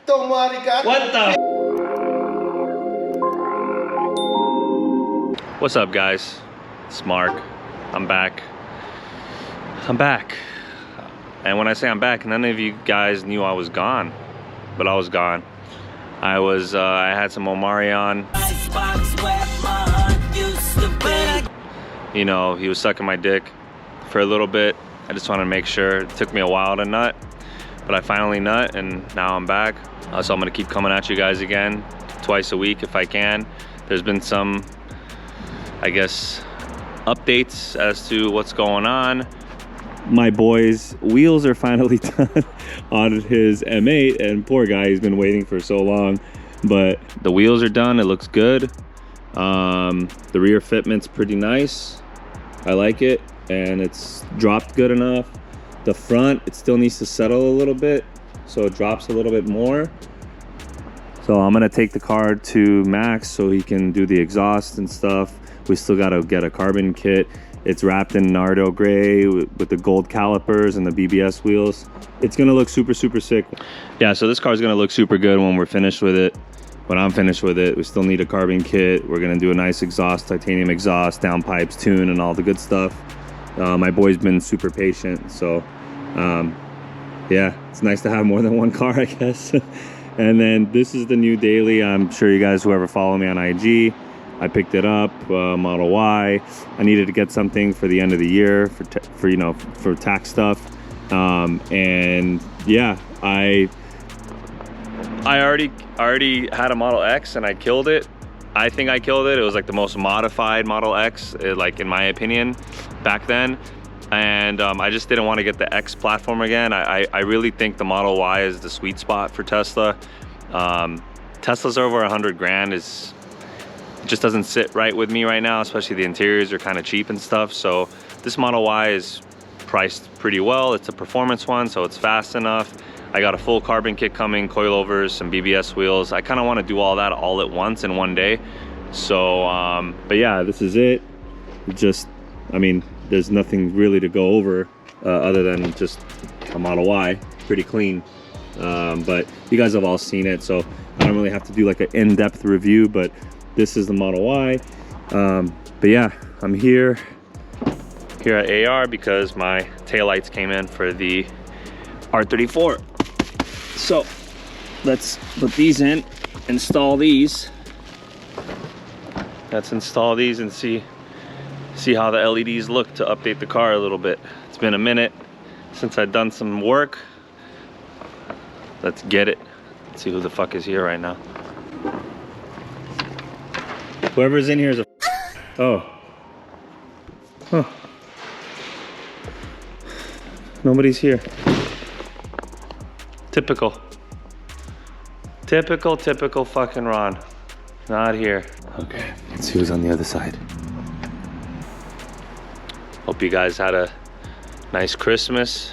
What the? What's up, guys? It's Mark. I'm back. And when I say I'm back, none of you guys knew I was gone, but I was gone. I had some Omarion. You know, he was sucking my dick for a little bit. I just wanted to make sure. It took me a while to nut, but I finally nut, and now I'm back. So I'm gonna keep coming at you guys again, twice a week if I can. There's been some, I guess, updates as to what's going on. My boy's wheels are finally done on his M8, and poor guy, he's been waiting for so long, but the wheels are done. It looks good. The rear fitment's pretty nice. I like it, and it's dropped good enough. The front, it still needs to settle a little bit, so it drops a little bit more. So I'm gonna take the car to Max so he can do the exhaust and stuff. We still gotta get a carbon kit. It's wrapped in Nardo gray with the gold calipers and the BBS wheels. It's gonna look super, super sick. Yeah, so this car's gonna look super good when we're finished with it. When I'm finished with it, we still need a carbon kit. We're gonna do a nice exhaust, titanium exhaust, downpipes, tune, and all the good stuff. My boy's been super patient, so yeah, it's nice to have more than one car, I guess. And then this is the new daily. I'm sure you guys, whoever follow me on IG, I picked it up, Model Y. I needed to get something for the end of the year for you know, for tax stuff. And yeah, I already had a Model X and I killed it. I think I killed it. It was like the most modified Model X, like in my opinion, back then. And I just didn't want to get the X platform again. I really think the Model Y is the sweet spot for Tesla. Tesla's over 100 grand is, it just doesn't sit right with me right now, especially the interiors are kind of cheap and stuff. So this Model Y is priced pretty well. It's a performance one, so it's fast enough. I got a full carbon kit coming, coilovers, some BBS wheels. I kind of want to do all that all at once in one day. So, but yeah, this is it. Just, I mean, there's nothing really to go over other than just a Model Y, pretty clean. But you guys have all seen it, so I don't really have to do like an in-depth review, but this is the Model Y. But yeah, I'm here at AR because my taillights came in for the R34. So let's put these in, install these. Let's install these and see how the LEDs look to update the car a little bit. It's been a minute since I've done some work. Let's get it. Let's see who the fuck is here right now. Whoever's in here is a oh. Huh. Nobody's here. Typical fucking Ron. Not here. Okay, let's see who's on the other side. Hope you guys had a nice Christmas.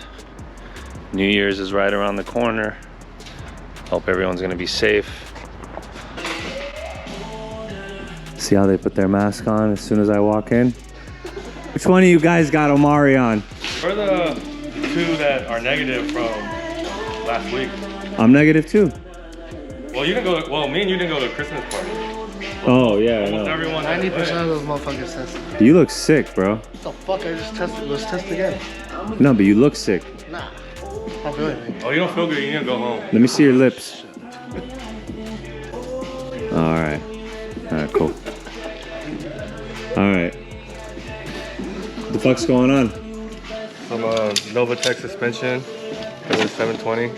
New Year's is right around the corner. Hope everyone's gonna be safe. See how they put their mask on as soon as I walk in? Which one of you guys got Omarion? We're the two that are negative from last week. I'm negative too. Well, you didn't go. Well, me and you didn't go to a Christmas party. Oh yeah, Almost everyone. 90% of those motherfuckers tested. You look sick, bro. What the fuck? I just tested. Let's test again. No, but you look sick. Nah. I don't feel anything. Oh, you don't feel good. You need to go home. Let me see your lips. All right. All right, cool. All right. What the fuck's going on? Some Novatech suspension for the 720.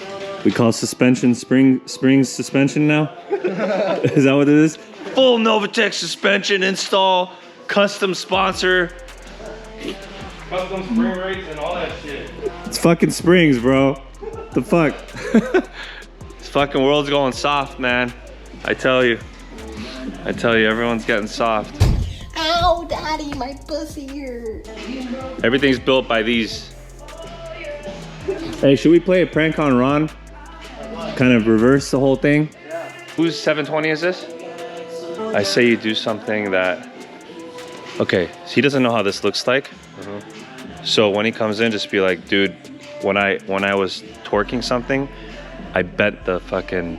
We call suspension springs suspension now? Is that what it is? Full Novatech suspension install, custom sponsor. Custom spring rates and all that shit. It's fucking springs, bro. The fuck? This fucking world's going soft, man. I tell you, everyone's getting soft. Ow, daddy, my pussy hurt. Everything's built by these. Hey, should we play a prank on Ron? Kind of reverse the whole thing? Yeah. Whose 720 is this? I say you do something that... Okay, so he doesn't know how this looks like. So when he comes in, just be like, dude, when I was torquing something, I bent the fucking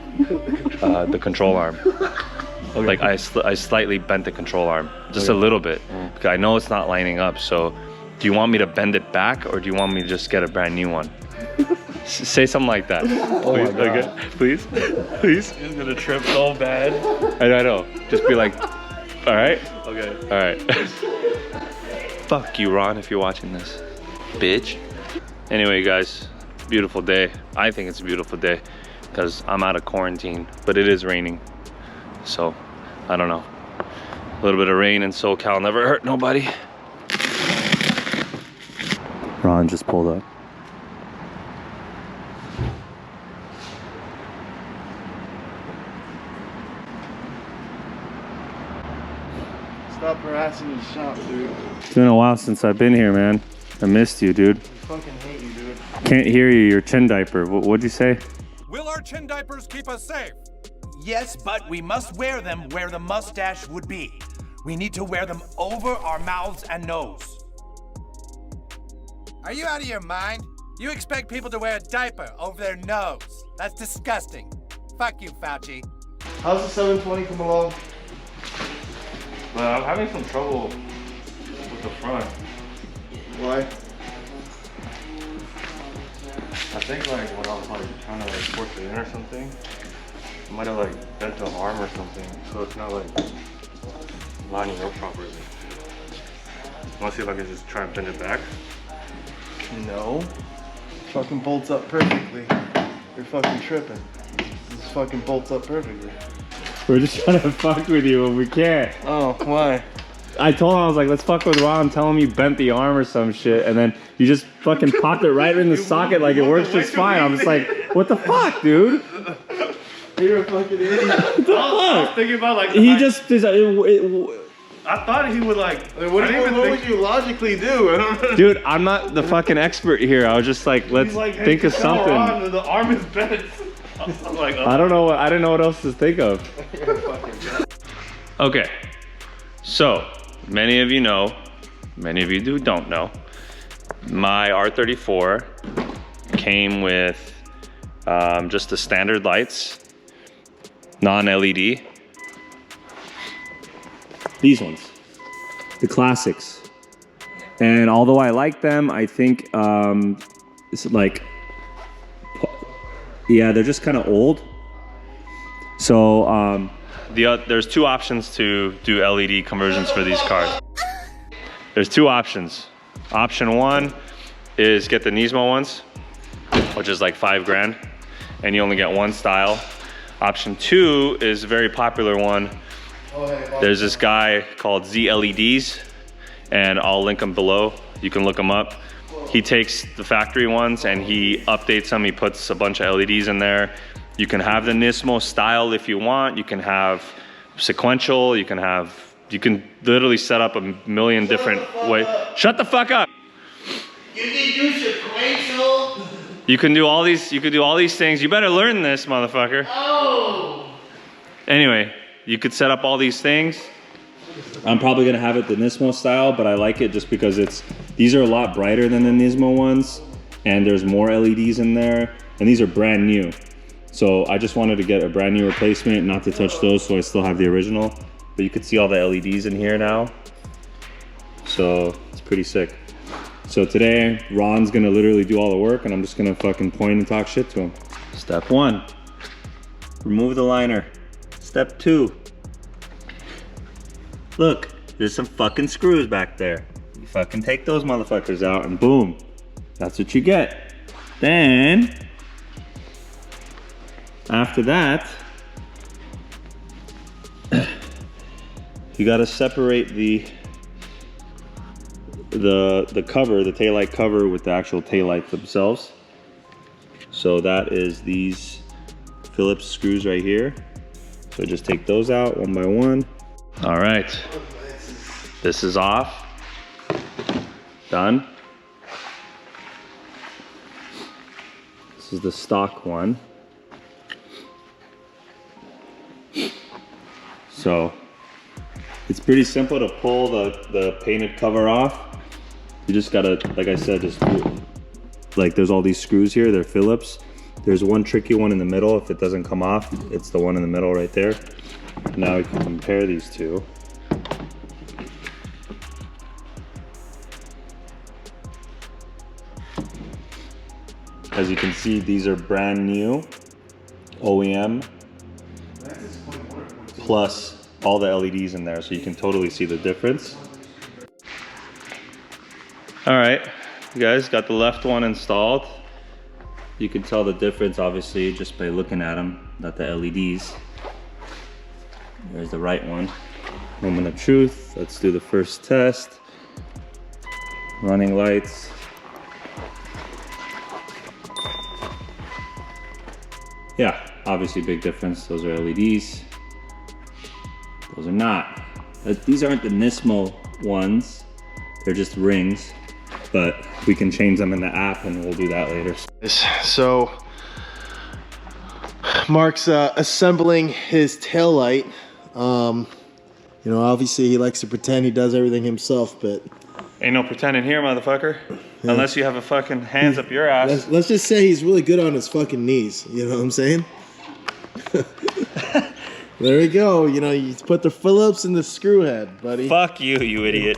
the control arm. Okay. Like I slightly bent the control arm, just a little bit. Because I know it's not lining up. So, do you want me to bend it back, or do you want me to just get a brand new one? Say something like that. Oh please, my God. okay? Please, please. He's gonna trip so bad. I know. Just be like, all right. Okay. All right. Fuck you, Ron, if you're watching this, bitch. Anyway, guys, beautiful day. I think it's a beautiful day because I'm out of quarantine, but it is raining. So, I don't know. A little bit of rain in SoCal never hurt nobody. Ron just pulled up. Stop harassing the shop, dude. It's been a while since I've been here, man. I missed you, dude. I fucking hate you, dude. Can't hear you, your chin diaper. What'd you say? Will our chin diapers keep us safe? Yes, but we must wear them where the mustache would be. We need to wear them over our mouths and nose. Are you out of your mind? You expect people to wear a diaper over their nose. That's disgusting. Fuck you, Fauci. How's the 720 come along? But I'm having some trouble with the front. Why? I think like when I was like trying to like force it in or something, I might have like bent the arm or something, so it's not like lining up properly. Wanna see if I can just try and bend it back? No. Fucking bolts up perfectly. You're fucking tripping. This fucking bolts up perfectly. We're just trying to fuck with you when we can't. Oh, why? I told him, I was like, let's fuck with Ron, tell him you bent the arm or some shit, and then you just fucking popped it right in the socket like it works just fine. I'm just like, what the fuck, dude? You're a fucking idiot. What the fuck? I was thinking about like He just, I thought he would like. I mean, what would you logically do? I don't know. dude, I'm not the fucking expert here. I was just like, let's He's like, hey, think of come something. on, the arm is bent. I'm like, oh. I don't know. I didn't know what else to think of. Okay, so many of you know, many of you don't know. My R34 came with just the standard lights, non-LED. These ones, the classics. And although I like them, I think it's like, yeah, they're just kind of old. So there's two options to do LED conversions for these cars. There's two options. Option one is get the Nismo ones, which is like $5 grand, and you only get one style. Option two is a very popular one. There's this guy called ZLEDs, and I'll link him below. You can look him up. He takes the factory ones and he updates them. He puts a bunch of LEDs in there. You can have the Nismo style if you want. You can have sequential. You can literally set up a million different ways. Shut the fuck up. You can do sequential. You can do all these things. You better learn this, motherfucker. Oh. Anyway, you could set up all these things. I'm probably gonna have it the Nismo style, but I like it just because these are a lot brighter than the Nismo ones, and there's more LEDs in there, and these are brand new. So I just wanted to get a brand new replacement, not to touch those, so I still have the original. But you can see all the LEDs in here now. So it's pretty sick. So today, Ron's gonna literally do all the work, and I'm just gonna fucking point and talk shit to him. Step one, remove the liner. Step two, look, there's some fucking screws back there. You fucking take those motherfuckers out and boom, that's what you get. Then, after that, you gotta separate the cover, the taillight cover with the actual taillight themselves. So that is these Phillips screws right here. So just take those out one by one. All right, this is off, done. This is the stock one. So it's pretty simple to pull the painted cover off. You just gotta, like I said, just like there's all these screws here, they're Phillips. There's one tricky one in the middle. If it doesn't come off, it's the one in the middle right there. Now we can compare these two. As you can see, these are brand new OEM plus all the LEDs in there, so you can totally see the difference. All right, you guys got the left one installed. You can tell the difference obviously just by looking at them, not the LEDs. There's the right one. Moment of truth. Let's do the first test. Running lights. Yeah, obviously big difference. Those are LEDs. Those are not. These aren't the Nismo ones. They're just rings, but we can change them in the app and we'll do that later. So Mark's assembling his taillight. You know, obviously he likes to pretend he does everything himself, but Ain't no pretending here, motherfucker. Yeah. Unless you have a fucking hands up your ass. Let's just say he's really good on his fucking knees. You know what I'm saying? There we go. You know, you put the Phillips in the screw head, buddy. Fuck you, you idiot.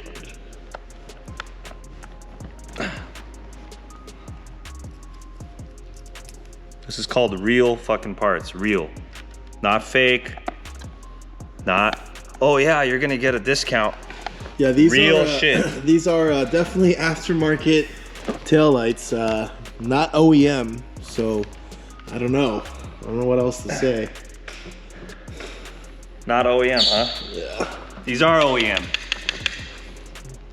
This is called real fucking parts. Real. Not fake. Not, oh yeah, you're gonna get a discount. Yeah, these real are, shit. These are definitely aftermarket taillights, not OEM. So I don't know what else to say. Not OEM, huh? Yeah. These are OEM.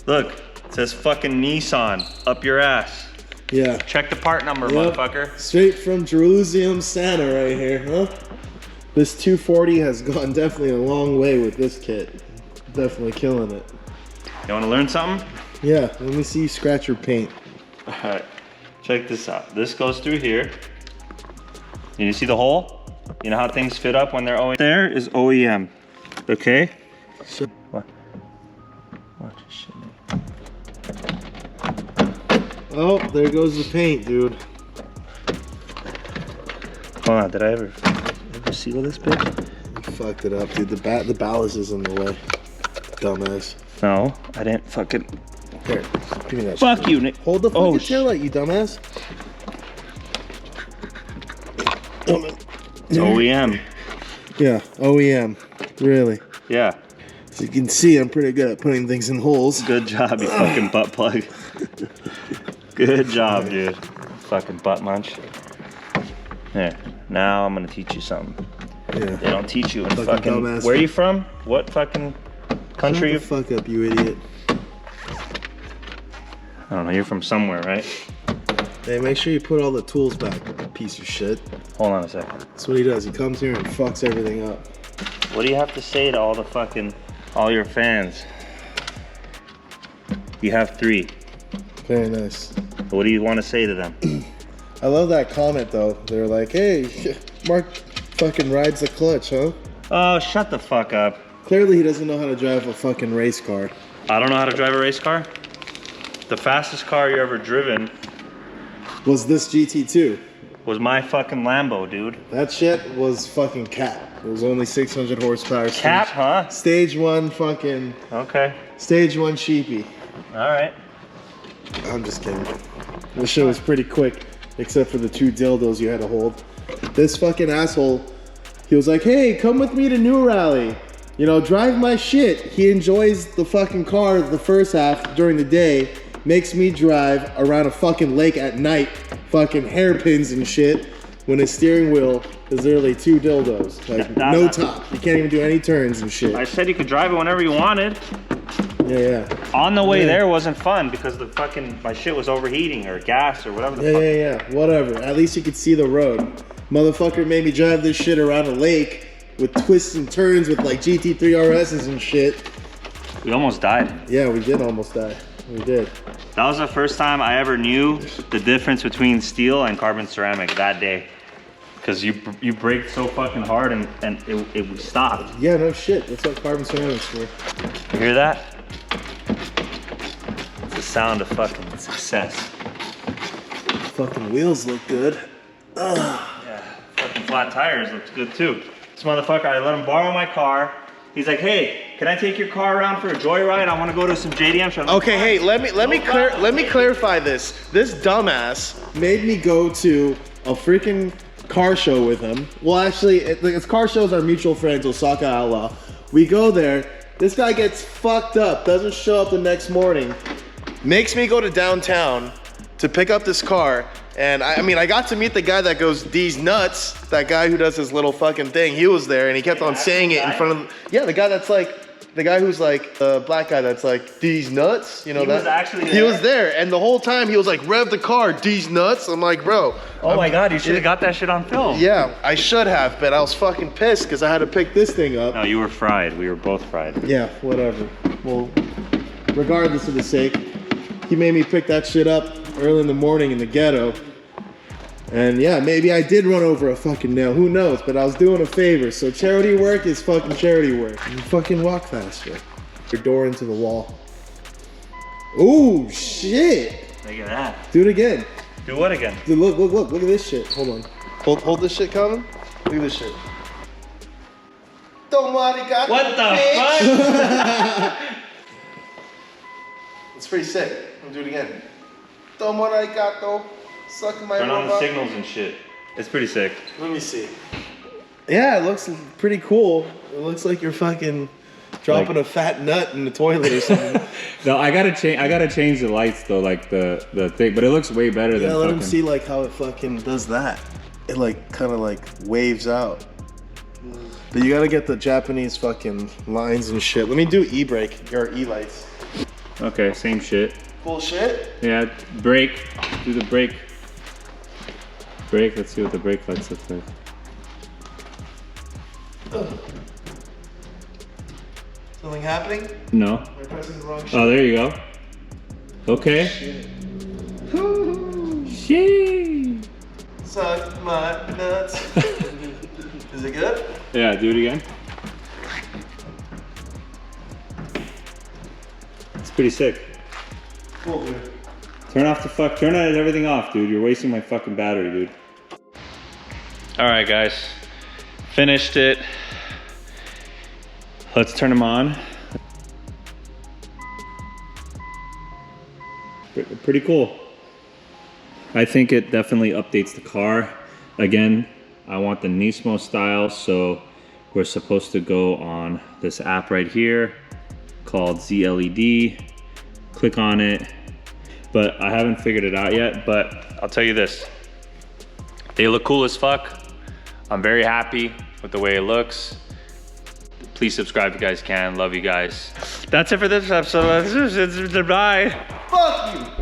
Look, it says fucking Nissan up your ass. Yeah. Check the part number, motherfucker. Straight from Jerusalem, Santa, right here, huh? This 240 has gone definitely a long way with this kit. Definitely killing it. You want to learn something? Yeah, let me see you scratch your paint. All right, check this out. This goes through here. You see the hole? You know how things fit up when they're OEM? There is OEM, okay? Sure. What? Watch this shit. Oh, there goes the paint, dude. Hold on, did I ever seal this bitch? You fucked it up, dude. The ballast is in the way. Dumbass. No, I didn't fucking... Here, give me that Fuck shit. you, Nick. Hold the fucking taillight, you dumbass. It's OEM. Yeah, OEM. Really. Yeah. As you can see, I'm pretty good at putting things in holes. Good job, you fucking butt plug. Good job, dude. Fucking butt munch. Here, now I'm gonna teach you something. Yeah. They don't teach you in Fucking fucking... dumbass. Where are you from? What fucking country? Shut the fuck up, you idiot. I don't know, you're from somewhere, right? Hey, make sure you put all the tools back, you piece of shit. Hold on a second. That's what he does. He comes here and fucks everything up. What do you have to say to all your fans? You have 3. Very nice. What do you want to say to them? I love that comment though. They're like, hey, Mark fucking rides the clutch, huh? Oh, shut the fuck up. Clearly he doesn't know how to drive a fucking race car. I don't know how to drive a race car? The fastest car you ever driven Was this GT2? was my fucking Lambo, dude. That shit was fucking cat. It was only 600 horsepower. Cap, huh? Stage 1 fucking... Okay. Stage 1 sheepy. All right. I'm just kidding. This shit was pretty quick, except for the 2 dildos you had to hold. This fucking asshole, he was like, hey, come with me to New Rally. You know, drive my shit. He enjoys the fucking car the first half during the day, makes me drive around a fucking lake at night, fucking hairpins and shit, when his steering wheel is literally 2 dildos. Like, no top. You can't even do any turns and shit. I said you could drive it whenever you wanted. Yeah. On the way there wasn't fun because the fucking, my shit was overheating or gas or whatever the fuck. Yeah. Whatever. At least you could see the road. Motherfucker made me drive this shit around a lake with twists and turns with like GT3 RSs and shit. We almost died. Yeah, we did almost die. We did. That was the first time I ever knew the difference between steel and carbon ceramic that day. Because you braked so fucking hard and it stopped. Yeah, no shit. That's what carbon ceramics for. You hear that? It's the sound of fucking success. Fucking wheels look good. Yeah, fucking flat tires looks good too. This motherfucker, I let him borrow my car. He's like, hey, can I take your car around for a joyride? I want to go to some JDM show. Okay, hey, let me clarify this. This dumbass made me go to a freaking car show with him. Well, actually, it's car shows are mutual friends, Osaka Outlaw. We go there. This guy gets fucked up, doesn't show up the next morning, makes me go to downtown to pick up this car. And I mean, I got to meet the guy that goes, "These nuts," that guy who does his little fucking thing. He was there and he kept on saying it in front of, yeah, the guy that's like, the guy who's like, the black guy that's like, "These nuts," you know, He that. was actually there? He was there, and the whole time he was like, "Rev the car, these nuts." I'm like, bro. Oh my God, you should have got that shit on film. Yeah, I should have, but I was fucking pissed because I had to pick this thing up. No, you were fried. We were both fried. Yeah, whatever. Well, regardless of the sake, he made me pick that shit up early in the morning in the ghetto. And yeah, maybe I did run over a fucking nail, who knows, but I was doing a favor. So charity work is fucking charity work. You fucking walk faster. Your door into the wall. Ooh, shit. Look at that. Do it again. Do what again? Dude, look at this shit. Hold on. Hold this shit, Colin. Look at this shit. Don't worry, got What the fuck? It's pretty sick. I'm gonna do it again. Don't worry, gato. Suck my Turn on the robot. signals and shit. It's pretty sick. Let me see. Yeah, it looks pretty cool. It looks like you're fucking dropping a fat nut in the toilet or something. No, I gotta change the lights though, like the thing, but it looks way better than Yeah, let fucking. him see like how it fucking does that. It like kind of like waves out. But you gotta get the Japanese fucking lines and shit. Let me do e-brake or e-lights. Okay, same shit. Bullshit. Yeah, brake. Do the brake. Brake. Let's see what the brake lights look like. Something happening? No. Am I pressing the wrong shit? Oh, there you go. Okay. Shit. Suck my nuts. Is it good? Yeah, do it again. It's pretty sick. Cool, dude. Turn everything off, dude. You're wasting my fucking battery, dude. All right, guys. Finished it. Let's turn them on. Pretty cool. I think it definitely updates the car. Again, I want the Nismo style, so we're supposed to go on this app right here called ZLED. Click on it, but I haven't figured it out yet. But I'll tell you this. They look cool as fuck. I'm very happy with the way it looks. Please subscribe if you guys can. Love you guys. That's it for this episode. Bye. Fuck you!